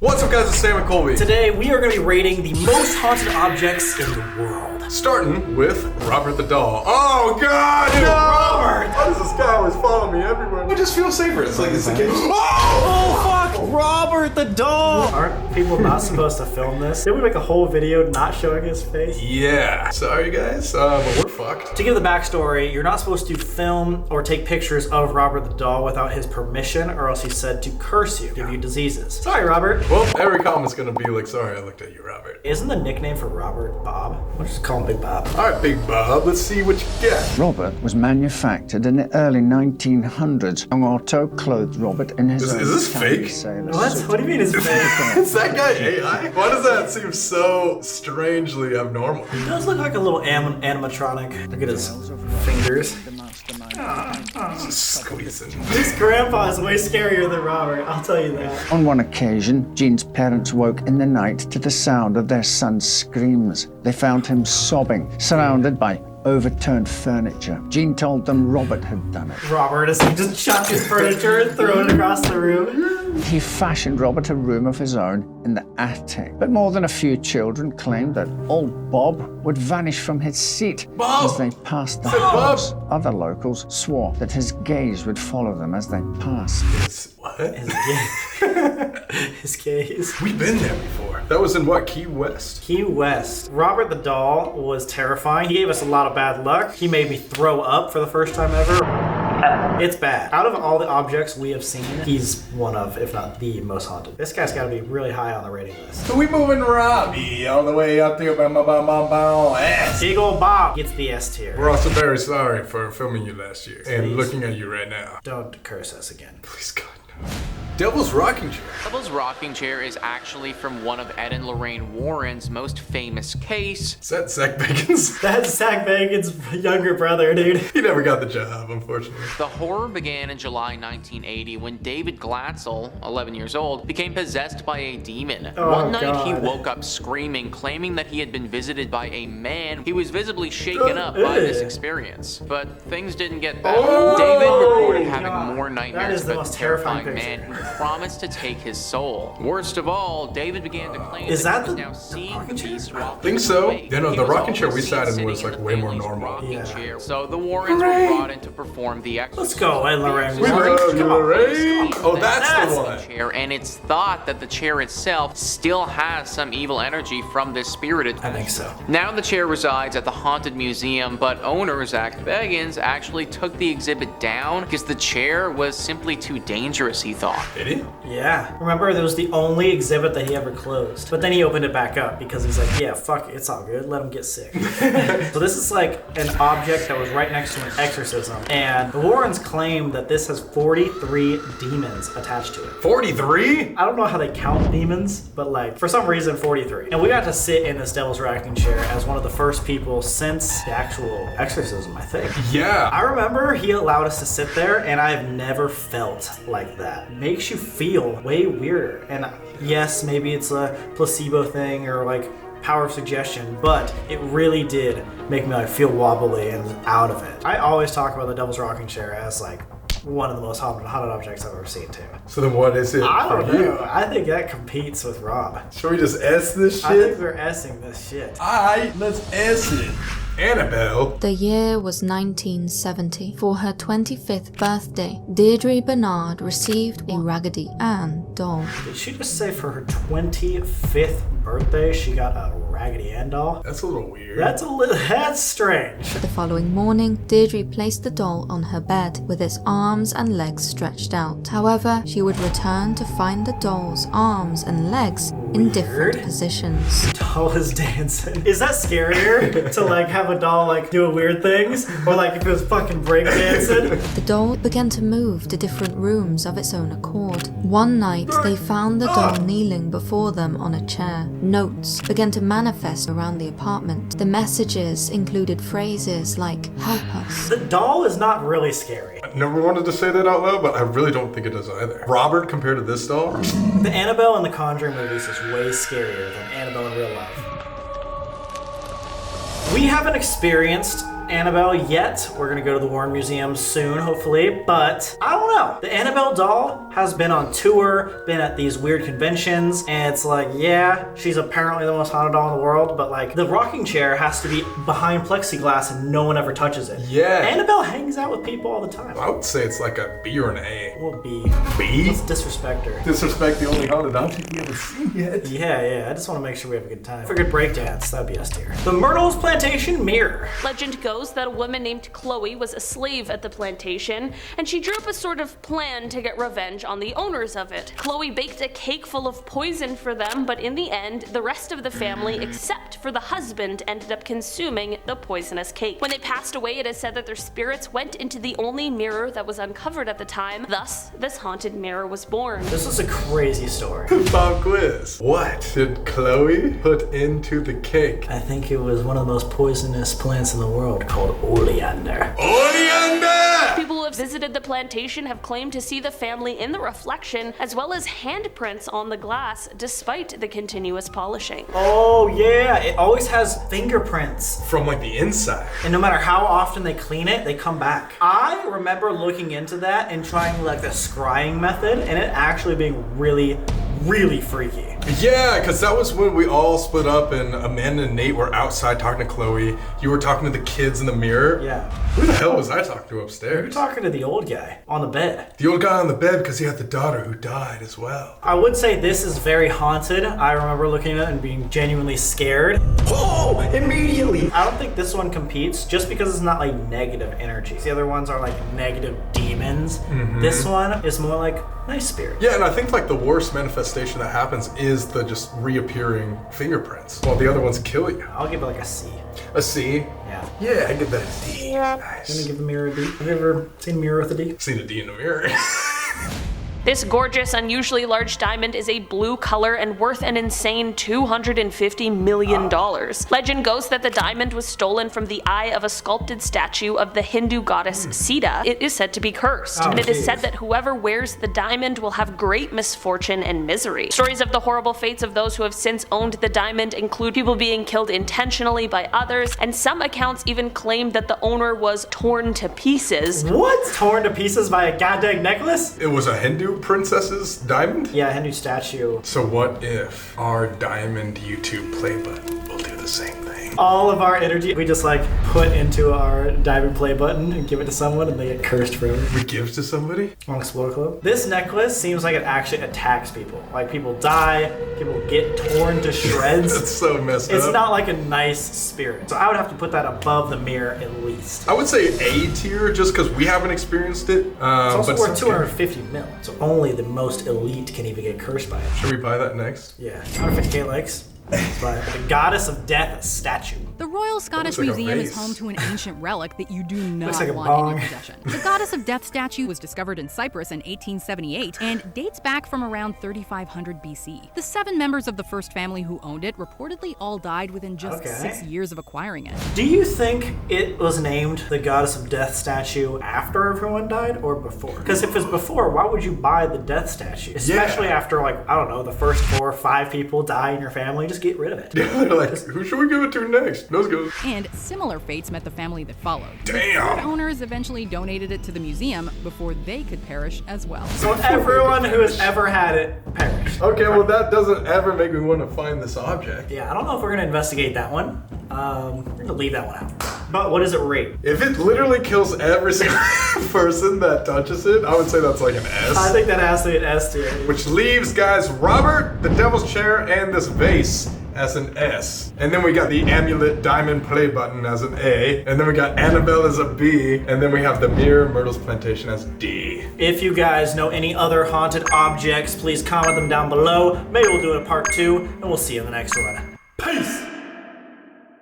What's up guys, it's Sam and Colby. Today we are going to be rating the most haunted objects in the world. Starting with Robert the doll. Oh god! Dude, No! Robert! Why does this guy always follow me everywhere? I just feel safer. It's like it's the case. Oh fuck! Robert the doll! Aren't people not supposed to film this? Did we make a whole video not showing his face? Yeah. Sorry guys, but we're fucked. To give the backstory, you're not supposed to film or take pictures of Robert the doll without his permission, or else he's said to curse you, give you diseases. Sorry, Robert. Well, every comment's gonna be like, sorry I looked at you, Robert. Isn't the nickname for Robert Bob? We'll just call him Big Bob. Alright, Big Bob, let's see what you get. Robert was manufactured in the early 1900s. Young Otto clothed Robert in his own Is this Italian fake? sailor What? suit. What do you mean it's fake? Is that guy AI? Why does that seem so strangely abnormal? He does look like a little animatronic. Look at his fingers. Just squeezing. His grandpa is way scarier than Robert, I'll tell you that. On one occasion, Jean's parents woke in the night to the sound of their son's screams. They found him sobbing, surrounded by overturned furniture. Jean told them Robert had done it. Robert is just chuck his furniture and throw it across the room. He fashioned Robert a room of his own in the attic. But more than a few children claimed that old Bob would vanish from his seat Bob! as they passed the Bob! house. Other locals swore that his gaze would follow them as they passed. What? His gaze. We've been there before. That was in what, Key West? Key West. Robert the doll was terrifying. He gave us a lot of bad luck. He made me throw up for the first time ever. It's bad. Out of all the objects we have seen, he's one of, if not the most haunted. This guy's got to be really high on the rating list. So we moving Robbie all the way up there, S. Big ol' Bob gets the S tier. We're also very sorry for filming you last year and looking at you right now. Don't curse us again. Please God, no. Devil's Rocking Chair. Devil's Rocking Chair is actually from one of Ed and Lorraine Warren's most famous case. Is that Zak Bagans? That's Zak Bagans' younger brother, dude. He never got the job, unfortunately. The horror began in July 1980 when David Glatzel, 11 years old, became possessed by a demon. Oh, One night God. he woke up screaming, claiming that he had been visited by a man. He was visibly shaken up by this experience. But things didn't get better. Oh, David reported having God. more That nightmares is the about most the terrifying terrifying man who promised to take his soul. Worst of all, David began to claim Is that that he the was now seeing rocking chair? beasts walking Think so. away. Yeah, no, He the was rocking chair also we sat in seen was, sitting like, in way the more family's normal. rocking Yeah. chair. So the Warrens were brought in to perform the exorcism. Let's go, Ed and Lorraine. Lorraine. Oh, that's That's the one. chair, and it's thought that the chair itself still has some evil energy from this spirited. I think so. Now the chair resides at the Haunted Museum, but owner Zak Bagans actually took the exhibit down because the chair was simply too dangerous, he thought. Did he? Yeah. Remember, that was the only exhibit that he ever closed. But then he opened it back up because he's like, yeah, fuck it, it's all good. Let him get sick. So this is like an object that was right next to an exorcism. And the Warrens claim that this has 43 demons attached to it. 43? I don't know how they count demons, but like, for some reason, 43. And we got to sit in this Devil's Rocking Chair as one of the first people since the actual exorcism, I think. Yeah. I remember he allowed us to sit there, and I've never felt like that. Makes you feel way weirder. And yes, maybe it's a placebo thing or like power of suggestion, but it really did make me like feel wobbly and out of it. I always talk about the Devil's Rocking Chair as like one of the most haunted objects I've ever seen too. So then what is it? I don't for you? know. I think that competes with Rob. Should we just S this I think shit? we're S-ing this shit. Alright, let's S it. Annabelle. The year was 1970. For her 25th birthday, Deirdre Bernard received a Raggedy Ann doll. Did she just say for her 25th birthday she got a Raggedy Ann doll? That's a little weird. That's strange. The following morning, Deirdre placed the doll on her bed with its arms and legs stretched out. However, she would return to find the doll's arms and legs in different Weird. positions. Doll is dancing. Is that scarier to like have a doll like doing weird things? Or like if it was fucking breakdancing? The doll began to move to different rooms of its own accord. One night, they found the doll kneeling before them on a chair. Notes began to manifest around the apartment. The messages included phrases like, "Help us." The doll is not really scary. I never wanted to say that out loud, but I really don't think it does either. Robert compared to this doll? The Annabelle in the Conjuring movies is way scarier than Annabelle in real life. We haven't experienced Annabelle yet. We're gonna go to the Warren Museum soon, hopefully, but I don't know. The Annabelle doll has been on tour, been at these weird conventions, and it's like, yeah, she's apparently the most haunted doll in the world, but like the rocking chair has to be behind plexiglass and no one ever touches it. Yeah. Annabelle hangs out with people all the time. I would say it's like a B or an A. Well, B. B? Let's disrespect her. Disrespect the only haunted object we haven't seen yet. Yeah, I just want to make sure we have a good time. For a good breakdance, that'd be S tier. The Myrtle's Plantation mirror. Legend goes that a woman named Chloe was a slave at the plantation, and she drew up a sort of plan to get revenge on the owners of it. Chloe baked a cake full of poison for them, but in the end, the rest of the family, except for the husband, ended up consuming the poisonous cake. When they passed away, it is said that their spirits went into the only mirror that was uncovered at the time. Thus, this haunted mirror was born. This is a crazy story. Pop quiz. What did Chloe put into the cake? I think it was one of the most poisonous plants in the world called oleander. Oleander! People who have visited the plantation have claimed to see the family in the reflection, as well as handprints on the glass, despite the continuous polishing. Oh yeah, it always has fingerprints. From like the inside. And no matter how often they clean it, they come back. I remember looking into that and trying like the scrying method, and it actually being really, really freaky. Yeah, because that was when we all split up and Amanda and Nate were outside talking to Chloe. You were talking to the kids in the mirror. Yeah. Who the hell was I talking to upstairs? You're talking to the old guy on the bed. The old guy on the bed because he had the daughter who died as well. I would say this is very haunted. I remember looking at it and being genuinely scared. Oh, immediately! I don't think this one competes just because it's not like negative energies. The other ones are like negative demons. This one is more like nice spirit. Yeah, and I think like the worst manifestation that happens is the just reappearing fingerprints, while the other ones kill you. I'll give it like a C. A C? Yeah. Yeah, I give that a D. I'm gonna Nice. give the mirror a D. Have you ever seen a mirror with a D? I've seen a D in the mirror. This gorgeous, unusually large diamond is a blue color and worth an insane $250 million. Legend goes that the diamond was stolen from the eye of a sculpted statue of the Hindu goddess Sita. It is said to be cursed, and it is said that whoever wears the diamond will have great misfortune and misery. Stories of the horrible fates of those who have since owned the diamond include people being killed intentionally by others, and some accounts even claim that the owner was torn to pieces. What? Torn to pieces by a goddamn necklace? It was a Hindu princess's diamond? Yeah, a Hindu statue. So what if our diamond YouTube play button will do the same thing? All of our energy we just like put into our diamond play button and give it to someone and they get cursed forever. We give to somebody? On Explore Club. This necklace seems like it actually attacks people. Like people die, people get torn to shreds. That's so messed It's up. not like a nice spirit. So I would have to put that above the mirror at least. I would say A tier just because we haven't experienced it. It's also but worth 250 mil. So only the most elite can even get cursed by it. Should we buy that next? Yeah. 150k likes. But the Goddess of Death statue. The Royal Scottish looks like a Museum is vase. home to an ancient relic that you do not Looks like a want in bong. your possession. The Goddess of Death statue was discovered in Cyprus in 1878 and dates back from around 3500 BC. The 7 members of the first family who owned it reportedly all died within just Okay. 6 years of acquiring it. Do you think it was named the Goddess of Death statue after everyone died or before? Because if it's before, why would you buy the death statue? Especially after like, I don't know, the first 4 or 5 people die in your family, just get rid of it. They're like, who should we give it to next? Those goes. And similar fates met the family that followed. Damn. The owners eventually donated it to the museum before they could perish as well. So everyone who has ever had it perished. Okay, well that doesn't ever make me want to find this object. Yeah, I don't know if we're gonna investigate that one. We're gonna leave that one out. But what does it rate? If it literally kills every single person that touches it, I would say that's like an S. I think that has to be an S tier. Which leaves, guys, Robert, the Devil's Chair, and this vase as an S. And then we got the amulet diamond play button as an A. And then we got Annabelle as a B. And then we have the mirror Myrtle's Plantation as D. If you guys know any other haunted objects, please comment them down below. Maybe we'll do a part 2, and we'll see you in the next one. Peace!